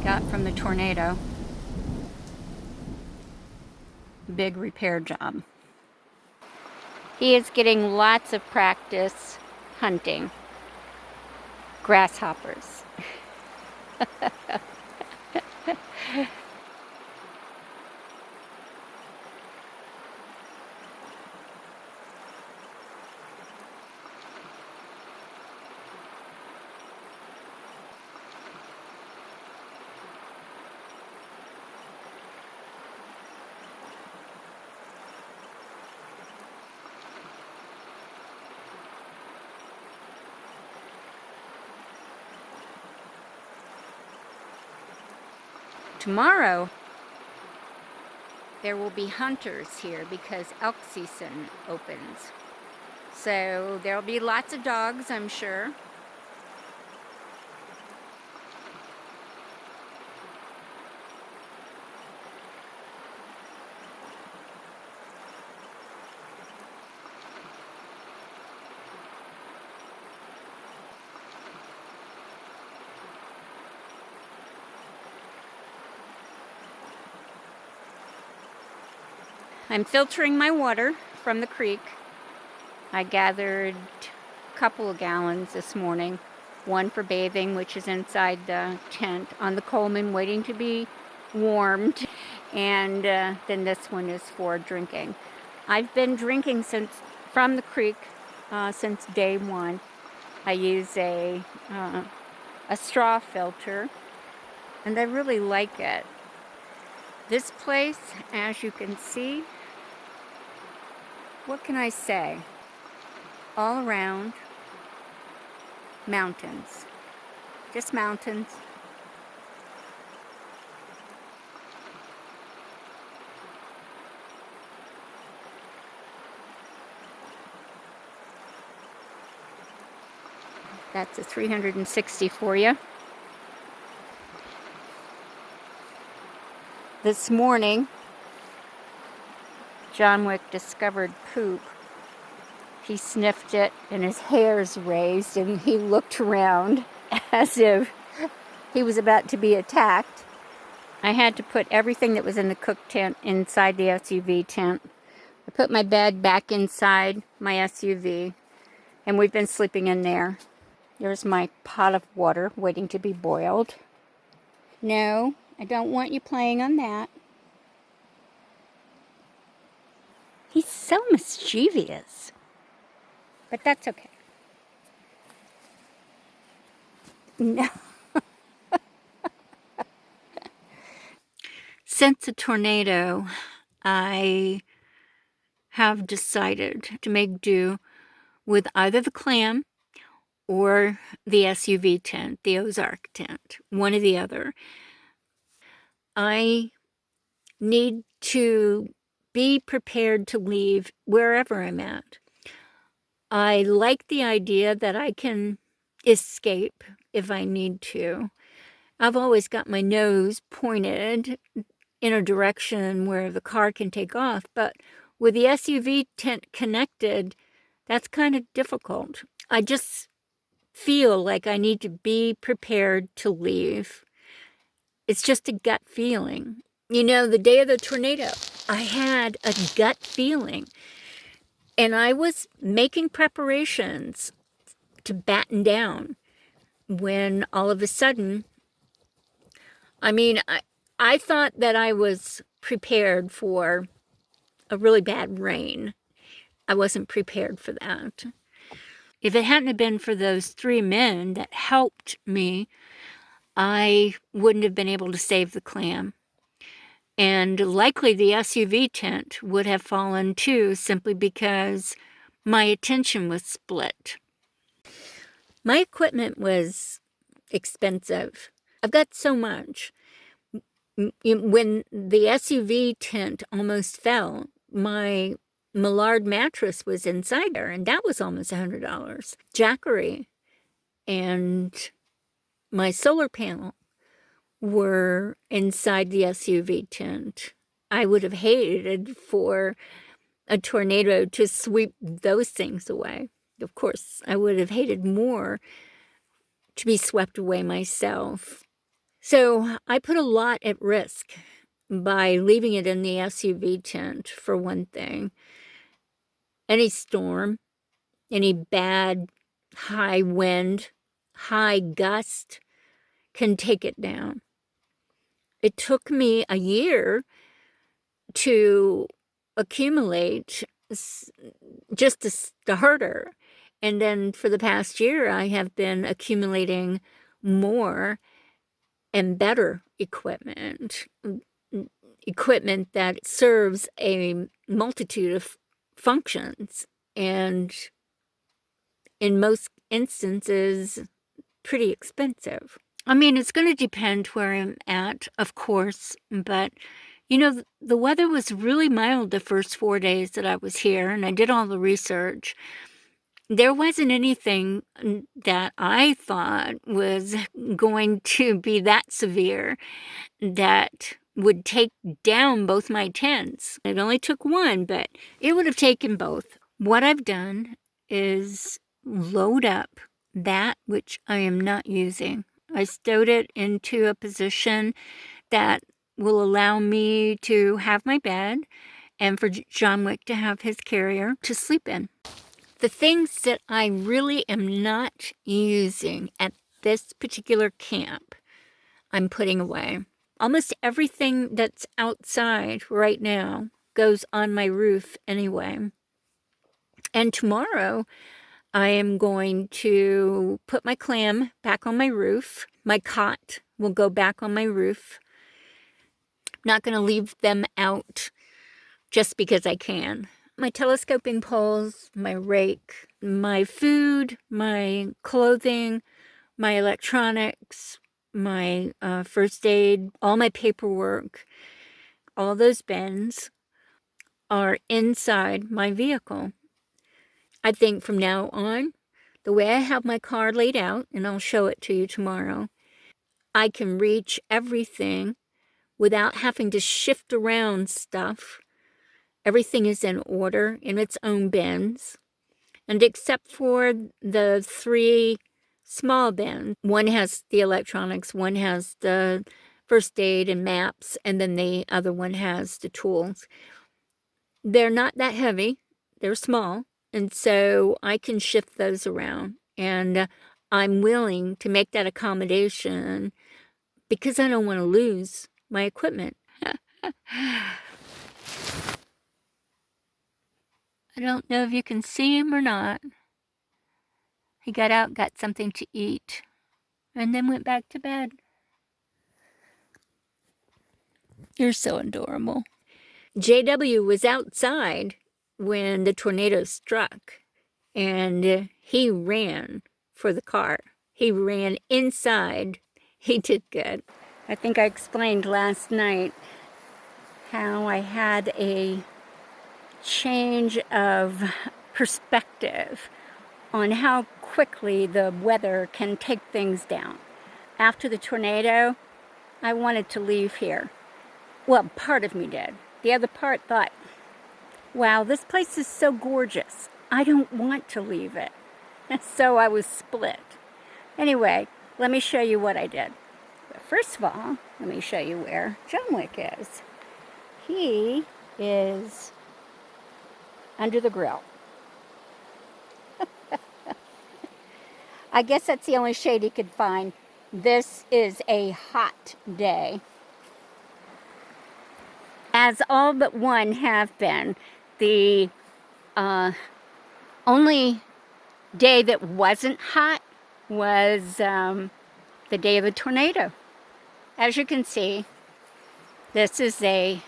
got from the tornado. Big repair job. He is getting lots of practice hunting grasshoppers. Tomorrow, there will be hunters here because elk season opens. So there'll be lots of dogs, I'm sure. I'm filtering my water from the creek. I gathered a couple of gallons this morning. One for bathing, which is inside the tent on the Coleman waiting to be warmed. And then this one is for drinking. I've been drinking from the creek since day one. I use a straw filter, and I really like it. This place, as you can see, what can I say? All around, mountains. Just mountains. That's a 360 for you. This morning, John Wick discovered poop. He sniffed it and his hairs raised and he looked around as if he was about to be attacked. I had to put everything that was in the cook tent inside the SUV tent. I put my bed back inside my SUV and we've been sleeping in there. There's my pot of water waiting to be boiled. No, I don't want you playing on that. He's so mischievous. But that's okay. No. Since the tornado, I have decided to make do with either the clam or the SUV tent, the Ozark tent, one or the other. I need to be prepared to leave wherever I'm at. I like the idea that I can escape if I need to. I've always got my nose pointed in a direction where the car can take off, but with the SUV tent connected, that's kind of difficult. I just feel like I need to be prepared to leave. It's just a gut feeling. You know, the day of the tornado, I had a gut feeling. And I was making preparations to batten down when all of a sudden, I thought that I was prepared for a really bad rain. I wasn't prepared for that. If it hadn't been for those 3 men that helped me, I wouldn't have been able to save the clam. And likely the SUV tent would have fallen too, simply because my attention was split. My equipment was expensive. I've got so much. When the SUV tent almost fell, my Millard mattress was inside there, and that was almost $100. Jackery and my solar panel were inside the SUV tent. I would have hated for a tornado to sweep those things away. Of course, I would have hated more to be swept away myself. So I put a lot at risk by leaving it in the SUV tent, for one thing. Any storm, any bad high wind, high gust can take it down. It took me a year to accumulate just a starter. And then for the past year, I have been accumulating more and better equipment that serves a multitude of functions, and in most instances, pretty expensive. I mean, it's going to depend where I'm at, of course, but you know, the weather was really mild the first 4 days that I was here, and I did all the research. There wasn't anything that I thought was going to be that severe that would take down both my tents. It only took one, but it would have taken both. What I've done is load up that which I am not using. I stowed it into a position that will allow me to have my bed and for John Wick to have his carrier to sleep in. The things that I really am not using at this particular camp, I'm putting away. Almost everything that's outside right now goes on my roof anyway. And tomorrow, I am going to put my clam back on my roof. My cot will go back on my roof. I'm not going to leave them out just because I can. My telescoping poles, my rake, my food, my clothing, my electronics, my first aid, all my paperwork, all those bins are inside my vehicle. I think from now on, the way I have my car laid out, and I'll show it to you tomorrow, I can reach everything without having to shift around stuff. Everything is in order in its own bins. And except for the 3 small bins, one has the electronics, one has the first aid and maps, and then the other one has the tools. They're not that heavy. They're small. And so I can shift those around. And I'm willing to make that accommodation because I don't want to lose my equipment. I don't know if you can see him or not. He got out, got something to eat, and then went back to bed. You're so adorable. JW was outside when the tornado struck, and he ran for the car. He ran inside. He did good. I think I explained last night how I had a change of perspective on how quickly the weather can take things down. After the tornado, I wanted to leave here. Well, part of me did. The other part thought, wow, this place is so gorgeous. I don't want to leave it. So I was split. Anyway, let me show you what I did. But first of all, let me show you where John Wick is. He is under the grill. I guess that's the only shade he could find. This is a hot day, as all but one have been. The only day that wasn't hot was the day of the tornado. As you can see, this is a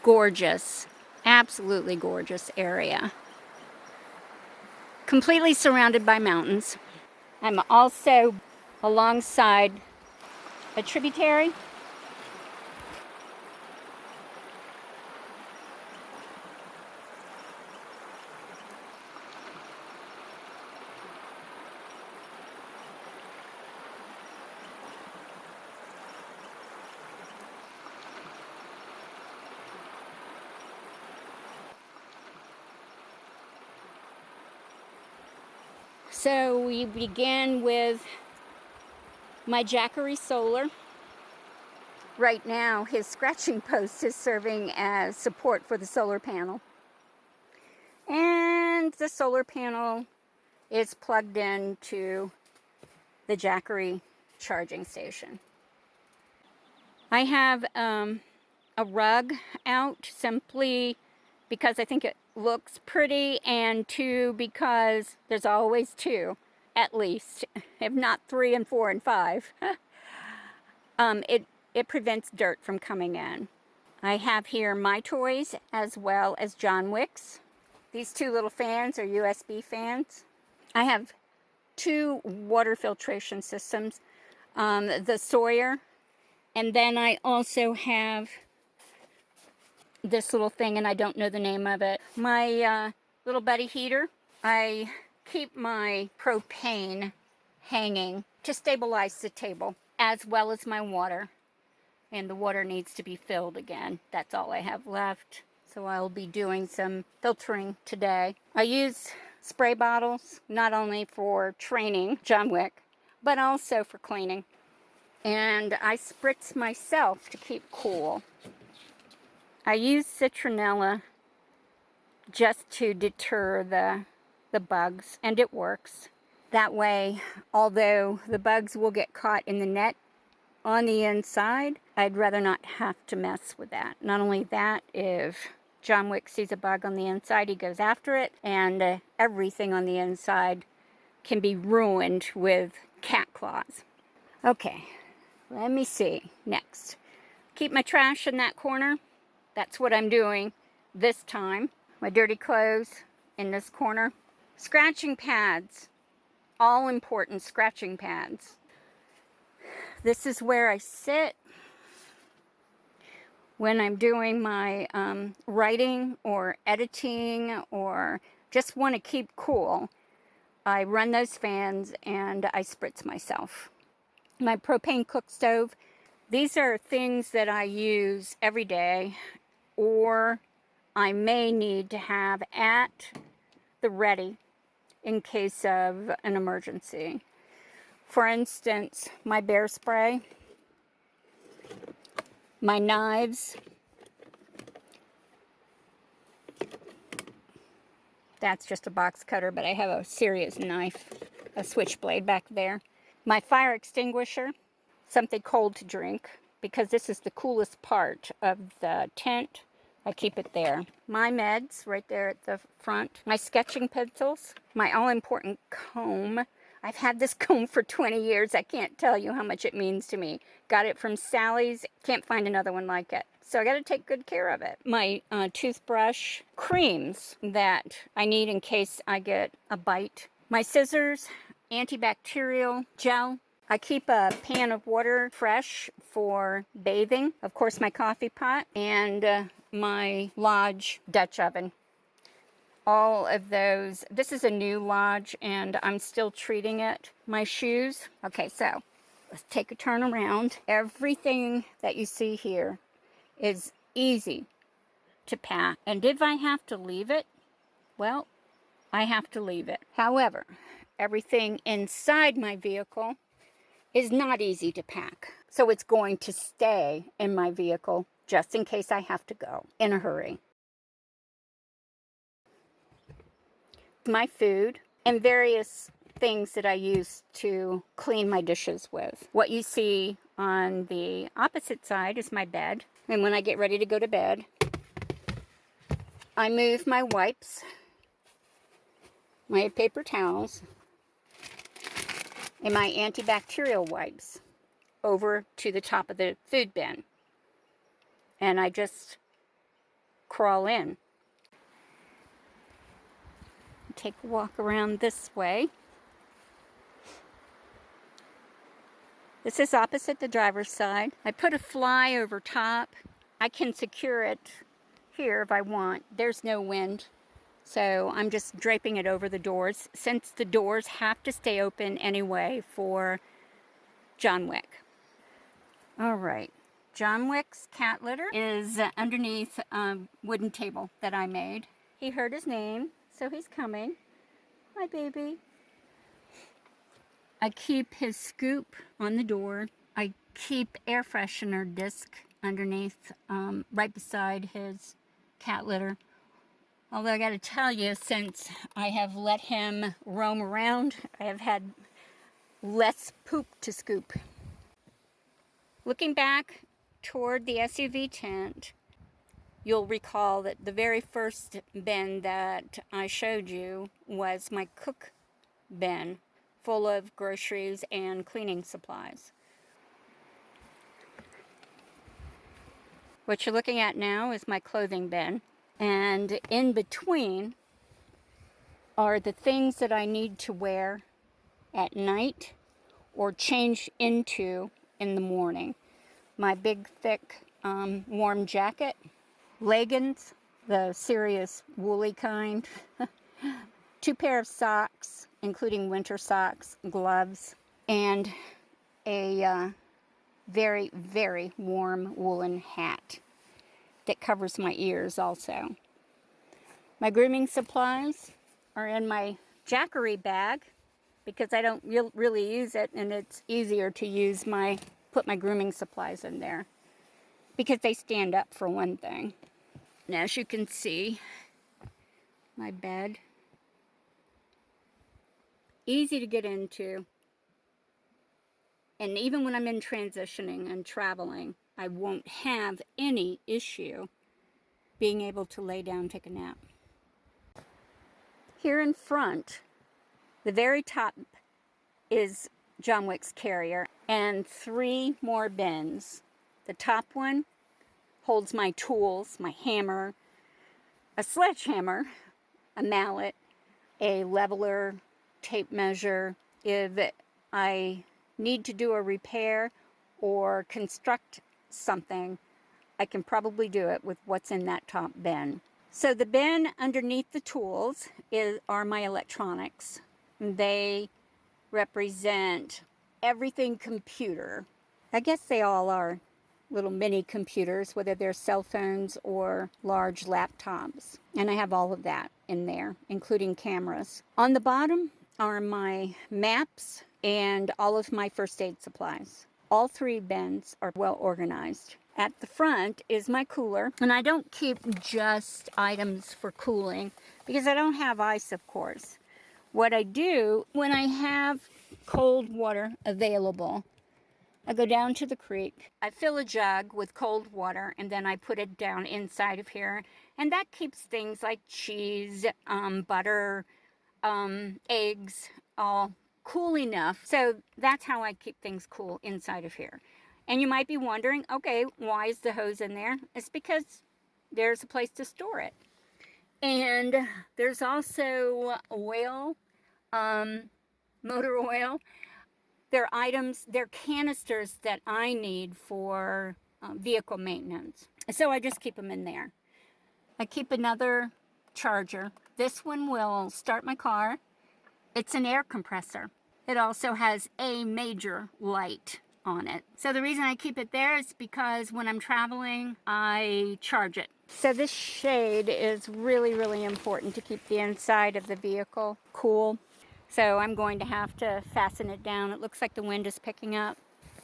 gorgeous, absolutely gorgeous area. Completely surrounded by mountains. I'm also alongside a tributary. So we began with my Jackery solar. Right now, his scratching post is serving as support for the solar panel. And the solar panel is plugged into the Jackery charging station. I have a rug out simply because I think it looks pretty, and two, because there's always two, at least, if not 3 and 4 and 5. It prevents dirt from coming in. I have here my toys as well as John Wick's. These two little fans are USB fans. I have 2 water filtration systems, the Sawyer, and then I also have this little thing, and I don't know the name of it. My little buddy heater. I keep my propane hanging to stabilize the table, as well as my water. And the water needs to be filled again. That's all I have left. So I'll be doing some filtering today. I use spray bottles, not only for training John Wick, but also for cleaning. And I spritz myself to keep cool. I use citronella just to deter the bugs, and it works. That way, although the bugs will get caught in the net on the inside, I'd rather not have to mess with that. Not only that, if John Wick sees a bug on the inside, he goes after it, and everything on the inside can be ruined with cat claws. Okay, let me see. Next, keep my trash in that corner. That's what I'm doing this time. My dirty clothes in this corner. Scratching pads, all important scratching pads. This is where I sit when I'm doing my writing or editing, or just want to keep cool. I run those fans and I spritz myself. My propane cook stove. These are things that I use every day, or I may need to have at the ready in case of an emergency. For instance, my bear spray, my knives, that's just a box cutter, but I have a serious knife, a switchblade back there. My fire extinguisher, something cold to drink, because this is the coolest part of the tent. I keep it there. My meds right there at the front. My sketching pencils. My all-important comb. I've had this comb for 20 years. I can't tell you how much it means to me. Got it from Sally's. Can't find another one like it. So I got to take good care of it. My toothbrush. Creams that I need in case I get a bite. My scissors. Antibacterial gel. I keep a pan of water fresh for bathing. Of course, my coffee pot and my Lodge Dutch oven. All of those. This is a new Lodge and I'm still treating it. My shoes. Okay, so let's take a turn around. Everything that you see here is easy to pack. And if I have to leave it, well, I have to leave it. However, everything inside my vehicle is not easy to pack. So it's going to stay in my vehicle just in case I have to go in a hurry. My food and various things that I use to clean my dishes with. What you see on the opposite side is my bed. And when I get ready to go to bed, I move my wipes, my paper towels, and my antibacterial wipes over to the top of the food bin. And I just crawl in. Take a walk around this way. This is opposite the driver's side. I put a fly over top. I can secure it here if I want. There's no wind. So I'm just draping it over the doors, since the doors have to stay open anyway for John Wick. All right. John Wick's cat litter is underneath a wooden table that I made. He heard his name, so he's coming. Hi, baby. I keep his scoop on the door. I keep air freshener disc underneath, right beside his cat litter. Although I got to tell you, since I have let him roam around, I have had less poop to scoop. Looking back toward the SUV tent, you'll recall that the very first bin that I showed you was my cook bin, full of groceries and cleaning supplies. What you're looking at now is my clothing bin, and in between are the things that I need to wear at night or change into in the morning. My big, thick, warm jacket, leggings, the serious woolly kind, 2 pair of socks, including winter socks, gloves, and a very, very warm woolen hat that covers my ears also. My grooming supplies are in my Jackery bag because I don't really use it, and it's easier to put my grooming supplies in there because they stand up for one thing. And as you can see, my bed, easy to get into. And even when I'm in transitioning and traveling, I won't have any issue being able to lay down, take a nap. Here in front, the very top is John Wick's carrier and 3 more bins. The top one holds my tools, my hammer, a sledgehammer, a mallet, a leveler, tape measure. If I need to do a repair or construct something, I can probably do it with what's in that top bin. So the bin underneath the tools are my electronics. They represent everything computer. I guess they all are little mini computers, whether they're cell phones or large laptops. And I have all of that in there, including cameras. On the bottom are my maps and all of my first aid supplies. All 3 bins are well organized. At the front is my cooler, and I don't keep just items for cooling because I don't have ice, of course. What I do when I have cold water available, I go down to the creek, I fill a jug with cold water, and then I put it down inside of here, and that keeps things like cheese, butter, eggs, all cool enough. So that's how I keep things cool inside of here. And you might be wondering, okay, why is the hose in there? It's because there's a place to store it. And there's also oil, motor oil. They're items, they're canisters that I need for vehicle maintenance. So I just keep them in there. I keep another charger. This one will start my car. It's an air compressor. It also has a major light on it. So the reason I keep it there is because when I'm traveling, I charge it. So this shade is really, really important to keep the inside of the vehicle cool. So I'm going to have to fasten it down. It looks like the wind is picking up.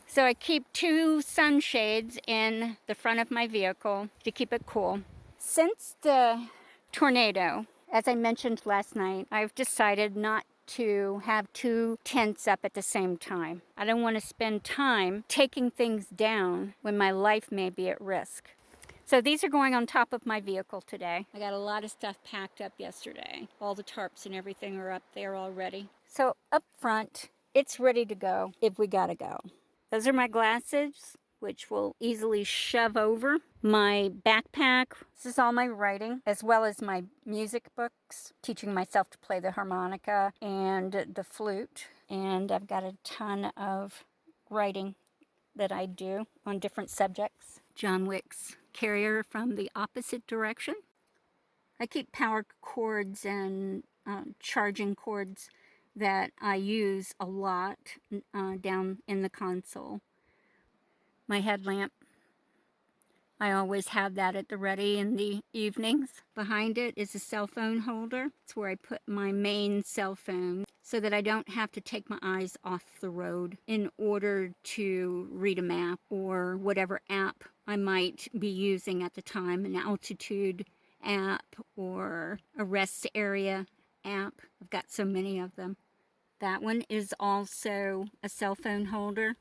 So I keep 2 sunshades in the front of my vehicle to keep it cool. Since the tornado, as I mentioned last night, I've decided not to have 2 tents up at the same time. I don't want to spend time taking things down when my life may be at risk. So these are going on top of my vehicle today. I got a lot of stuff packed up yesterday. All the tarps and everything are up there already. So up front, it's ready to go if we gotta go. Those are my glasses, which will easily shove over. My backpack, this is all my writing, as well as my music books, teaching myself to play the harmonica and the flute. And I've got a ton of writing that I do on different subjects. John Wick's carrier from the opposite direction. I keep power cords and charging cords that I use a lot down in the console. My headlamp, I always have that at the ready in the evenings. Behind it is a cell phone holder. It's where I put my main cell phone. so that I don't have to take my eyes off the road in order to read a map or whatever app I might be using at the time, an altitude app or a rest area app. I've got so many of them. That one is also a cell phone holder.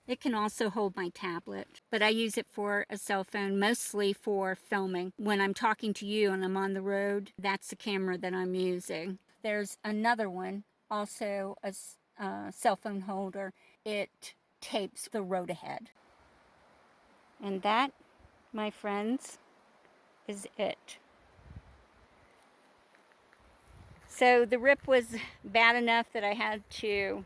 It can also hold my tablet, but I use it for a cell phone, mostly for filming. When I'm talking to you and I'm on the road, that's the camera that I'm using. There's another one, also a cell phone holder. It tapes the road ahead. And that, my friends, is it. So the rip was bad enough that I had to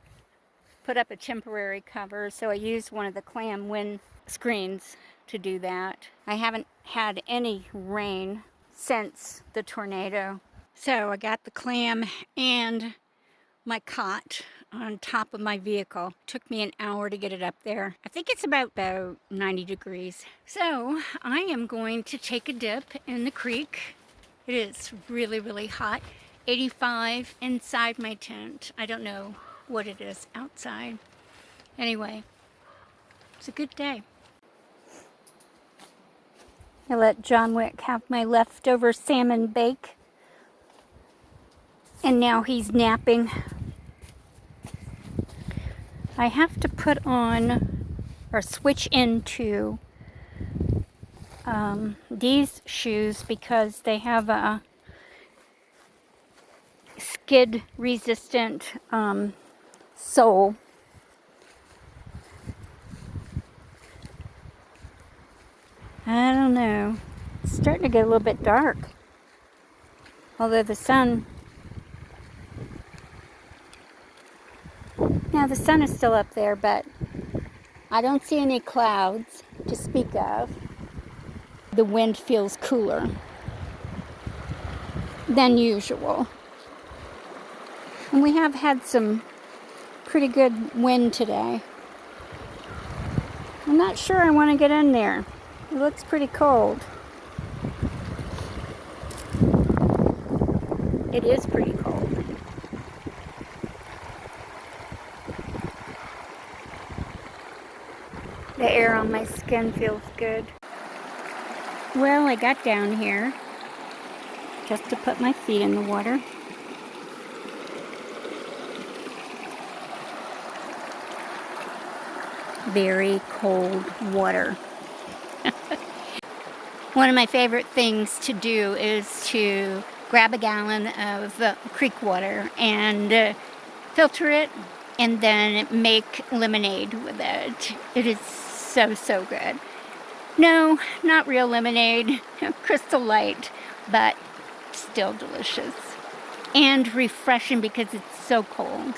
put up a temporary cover, so I used one of the clam wind screens to do that. I haven't had any rain since the tornado. So I got the clam and my cot on top of my vehicle. Took me an hour to get it up there. I think it's about 90 degrees. So I am going to take a dip in the creek. It is really, really hot. 85 inside my tent. I don't know what it is outside. Anyway, it's a good day. I let John Wick have my leftover salmon bake. And now he's napping. I have to put on or switch into these shoes because they have a skid resistant sole. I don't know. It's starting to get a little bit dark. Although the sun is still up there, but I don't see any clouds to speak of. The wind feels cooler than usual. And we have had some pretty good wind today. I'm not sure I want to get in there. It looks pretty cold. It is pretty cold. The air on my skin feels good. Well, I got down here just to put my feet in the water. Very cold water. One of my favorite things to do is to grab a gallon of creek water and filter it and then make lemonade with it. It is so, so good. No, not real lemonade, Crystal Light, but still delicious and refreshing because it's so cold.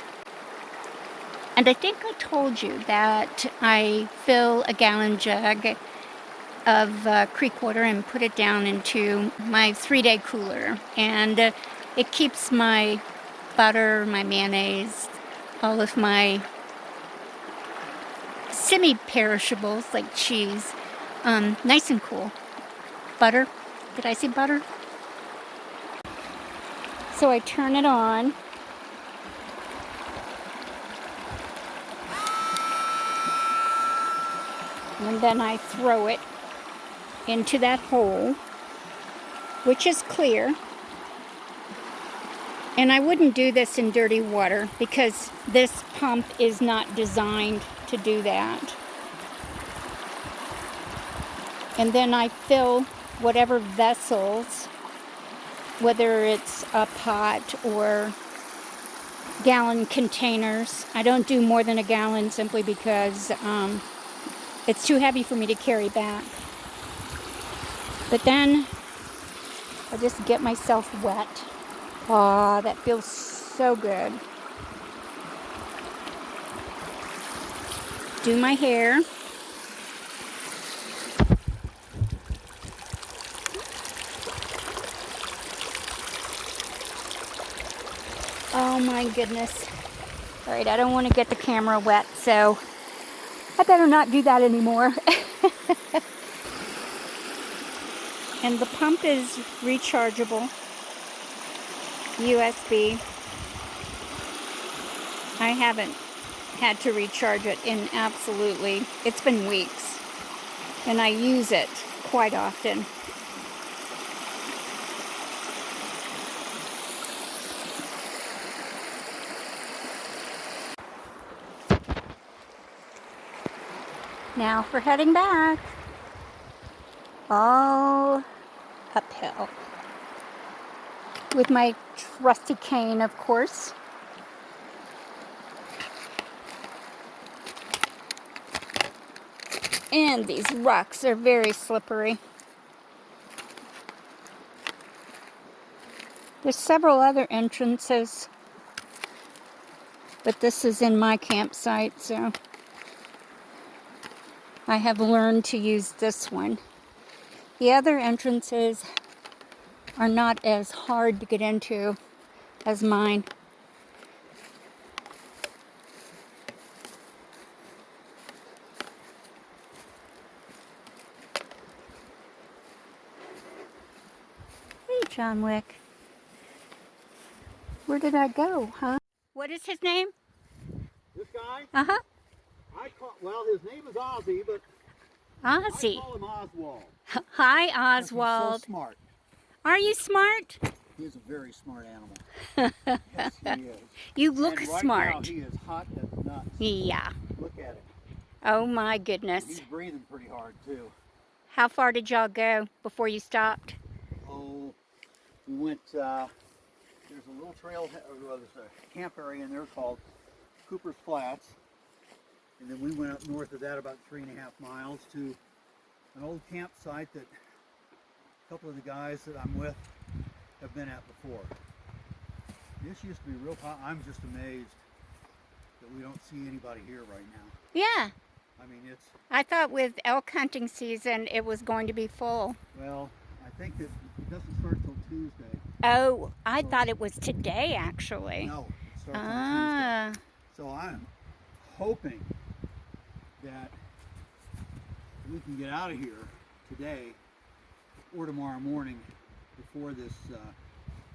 And I think I told you that I fill a gallon jug of creek water and put it down into my 3-day cooler. And it keeps my butter, my mayonnaise, all of my semi-perishables like cheese, nice and cool. Butter. Did I say butter? So I turn it on. And then I throw it into that hole, which is clear. And I wouldn't do this in dirty water because this pump is not designed to do that. And then I fill whatever vessels, whether it's a pot or gallon containers. I don't do more than a gallon simply because it's too heavy for me to carry back. But then I just get myself wet. Oh, that feels so good. Do my hair. Oh my goodness. All right, I don't want to get the camera wet, so I better not do that anymore. And the pump is rechargeable, USB. I haven't had to recharge it in absolutely, it's been weeks. And I use it quite often. Now for heading back. All uphill. With my trusty cane, of course. And these rocks are very slippery. There's several other entrances, but this is in my campsite, so I have learned to use this one. The other entrances are not as hard to get into as mine. Hey, John Wick. Where did I go, huh? What is his name? This guy? Uh-huh. Well, his name is Ozzy, but Ozzy. I call him Oswald. Hi, He's Oswald. so smart. Are you smart? He is a very smart animal. Yes, he is. You look and right smart. Now, he is hot as nuts. Yeah. Look at it. Oh my goodness. He's breathing pretty hard too. How far did y'all go before you stopped? Oh, we went, there's a little trail, there's a camp area in there called Cooper's Flats. And then we went up north of that about 3.5 miles to an old campsite that a couple of the guys that I'm with have been at before. This used to be real hot. I'm just amazed that we don't see anybody here right now. Yeah. I mean, it's... I thought with elk hunting season it was going to be full. Well, I think that it doesn't start till Tuesday. Oh, I thought it was today actually. No, it starts on Tuesday. So I'm hoping that we can get out of here today or tomorrow morning before this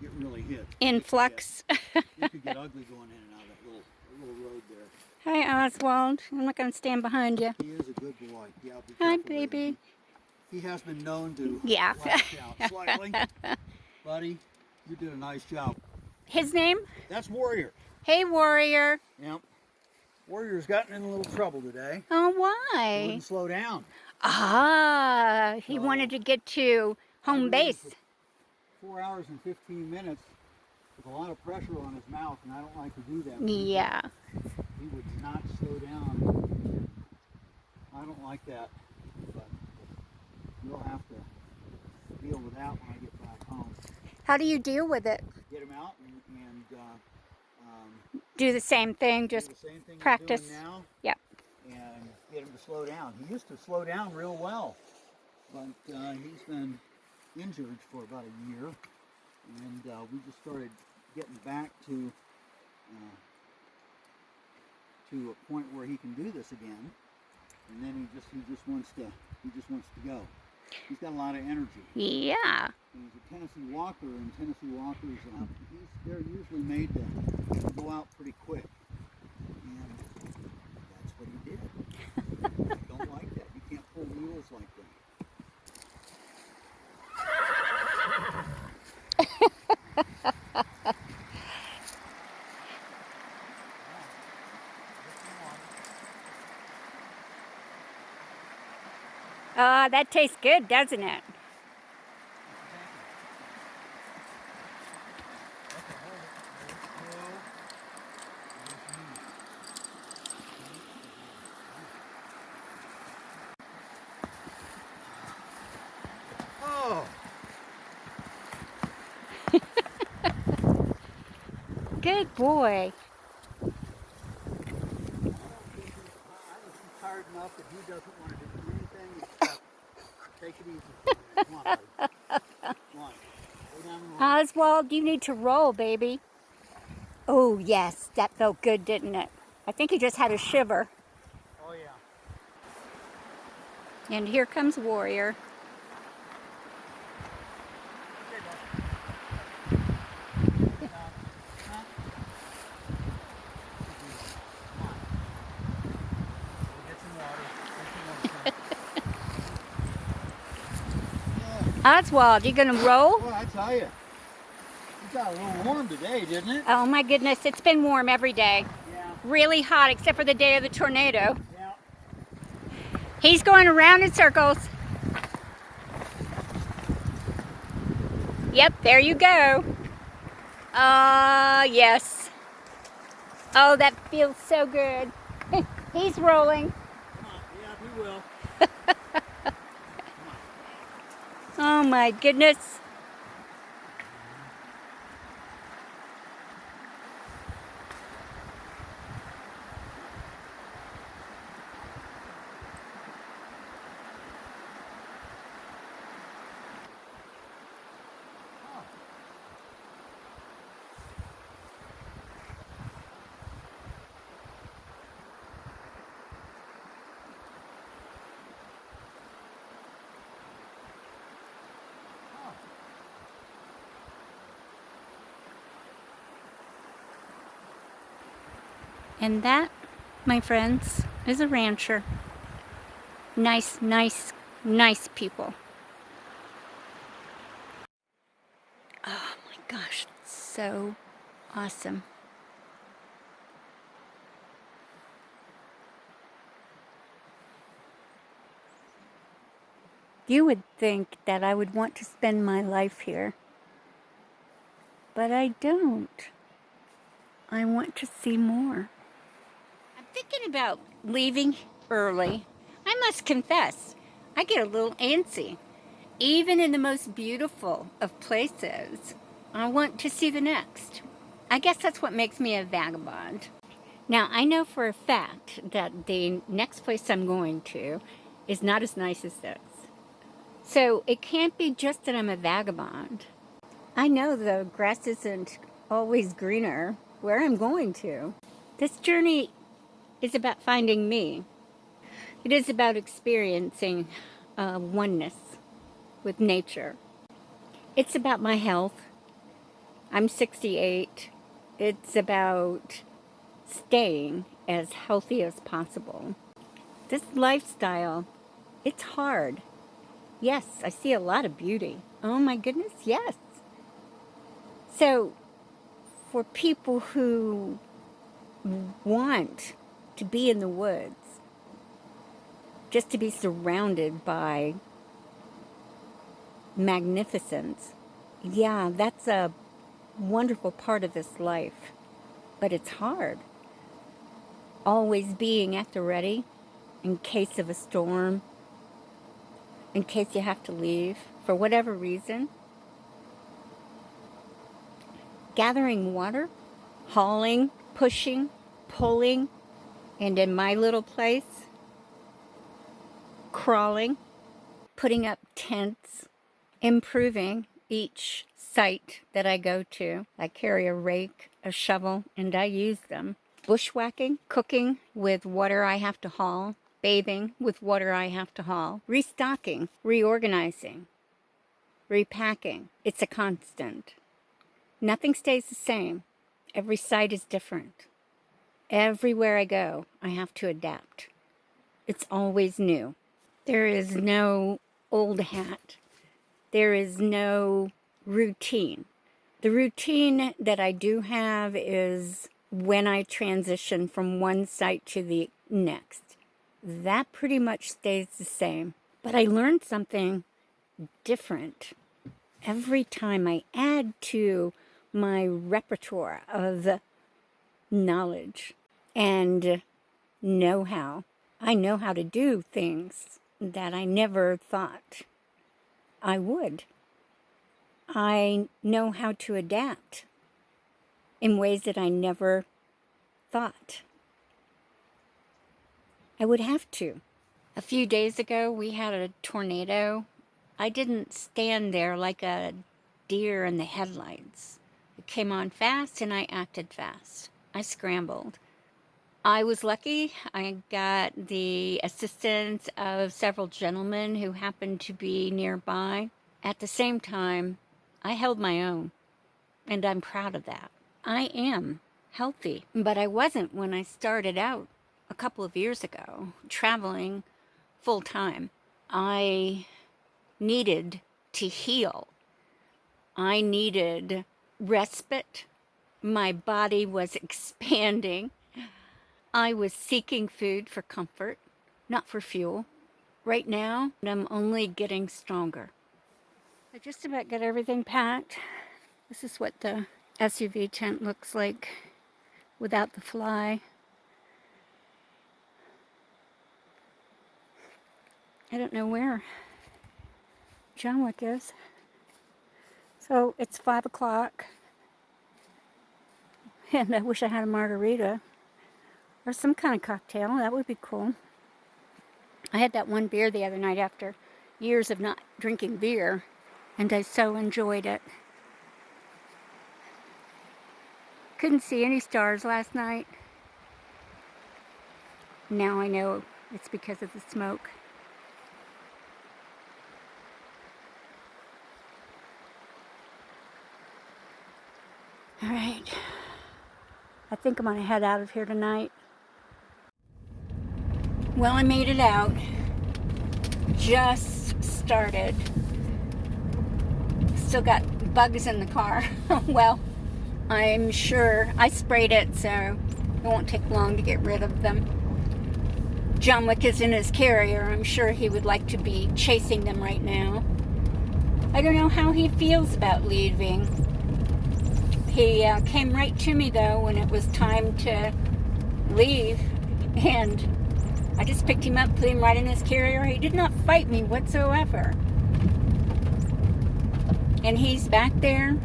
get really hit. Influx. You could get ugly going in and out of that little road there. Hi, Oswald. I'm not going to stand behind you. He is a good boy. Yeah, be Hi, careful with him. baby. He has been known to lash out slightly. Buddy, you did a nice job. His name? That's Warrior. Hey, Warrior. Yep. Warrior's gotten in a little trouble today. Oh, He why? wouldn't slow down. Ah, he wanted to get to home base. 4 hours and 15 minutes with a lot of pressure on his mouth, and I don't like to do that. Yeah. He would not slow down. I don't like that, but we'll have to deal with that when I get back home. How do you deal with it? Get him out and Do the same thing, just do the same thing practice. he's doing now. Yep. And get him to slow down. He used to slow down real well, but he's been injured for about a year, and we just started getting back to a point where he can do this again, and then he just wants to go. He's got a lot of energy. Yeah. And he's a Tennessee Walker, and Tennessee Walkers, they're usually made to go out pretty quick. And that's what he did. I don't like that. You can't pull mules like that. That tastes good, doesn't it? Oh! Good boy. I think he's tired enough that he doesn't want to do anything except take it easy. Come on, buddy. Come on. Go down the road. Oswald, you need to roll, baby. Oh, yes. That felt good, didn't it? I think he just had a shiver. Oh, yeah. And here comes Warrior. Oswald, you gonna roll? Well, I tell you, it got a little warm today, didn't it? Oh my goodness, it's been warm every day. Yeah. Really hot, except for the day of the tornado. Yeah. He's going around in circles. Yep, there you go. Yes. Oh, that feels so good. He's rolling. Come on. Yeah, we will. Oh my goodness. And that, my friends, is a rancher. Nice, nice, nice people. Oh my gosh, so awesome. You would think that I would want to spend my life here, but I don't. I want to see more. I'm thinking about leaving early. I must confess, I get a little antsy. Even in the most beautiful of places, I want to see the next. I guess that's what makes me a vagabond. Now, I know for a fact that the next place I'm going to is not as nice as this. So it can't be just that I'm a vagabond. I know the grass isn't always greener where I'm going to. This journey is about finding me. It is about experiencing oneness with nature. It's about my health. I'm 68. It's about staying as healthy as possible. This lifestyle, it's hard. Yes, I see a lot of beauty. Oh my goodness, yes. So, for people who want to be in the woods, just to be surrounded by magnificence, yeah, that's a wonderful part of this life. But it's hard. Always being at the ready in case of a storm, in case you have to leave for whatever reason. Gathering water, hauling, pushing, pulling, and in my little place, crawling, putting up tents, improving each site that I go to. I carry a rake, a shovel, and I use them. Bushwhacking, cooking with water I have to haul, bathing with water I have to haul, restocking, reorganizing, repacking. It's a constant. Nothing stays the same. Every site is different. Everywhere I go, I have to adapt. It's always new. There is no old hat. There is no routine. The routine that I do have is when I transition from one site to the next. That pretty much stays the same. But I learned something different every time I add to my repertoire of knowledge and know-how. I know how to do things that I never thought I would. I know how to adapt in ways that I never thought I would have to. A few days ago, we had a tornado. I didn't stand there like a deer in the headlights. It came on fast and I acted fast. I scrambled. I was lucky. I got the assistance of several gentlemen who happened to be nearby. At the same time, I held my own, and I'm proud of that. I am healthy, but I wasn't when I started out a couple of years ago, traveling full time. I needed to heal. I needed respite. My body was expanding. I was seeking food for comfort, not for fuel. Right now, I'm only getting stronger. I just about got everything packed. This is what the SUV tent looks like without the fly. I don't know where John Wick is. So it's 5 o'clock. And I wish I had a margarita or some kind of cocktail. That would be cool. I had that one beer the other night after years of not drinking beer, and I so enjoyed it. Couldn't see any stars last night. Now I know it's because of the smoke. All right. I think I'm gonna head out of here tonight. Well, I made it out. Just started. Still got bugs in the car. Well, I'm sure I sprayed it, so it won't take long to get rid of them. John Wick is in his carrier. I'm sure he would like to be chasing them right now. I don't know how he feels about leaving. He came right to me, though, when it was time to leave, and I just picked him up, put him right in his carrier. He did not fight me whatsoever. And he's back there.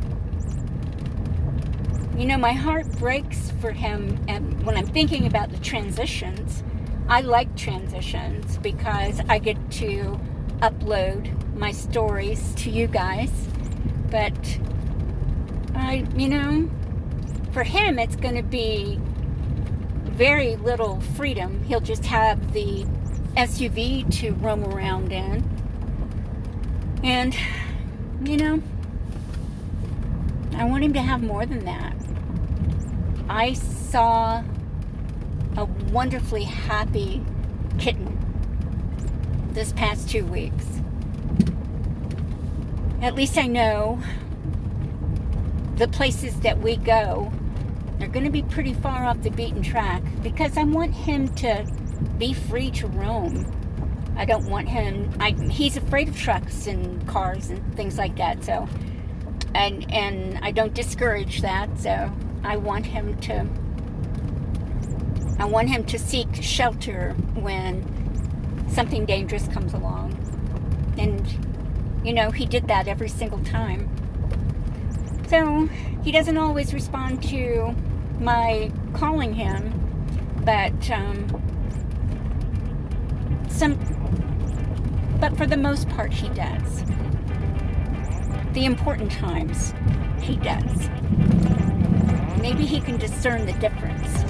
You know, my heart breaks for him, and when I'm thinking about the transitions, I like transitions because I get to upload my stories to you guys. But you know, for him, it's going to be very little freedom. He'll just have the SUV to roam around in. And, you know, I want him to have more than that. I saw a wonderfully happy kitten this past 2 weeks. At least I know the places that we go are going to be pretty far off the beaten track because I want him to be free to roam. I don't want him, he's afraid of trucks and cars and things like that, so, and I don't discourage that, so I want him to seek shelter when something dangerous comes along. And, you know, he did that every single time. So, he doesn't always respond to my calling him, but for the most part he does. The important times he does. Maybe he can discern the difference.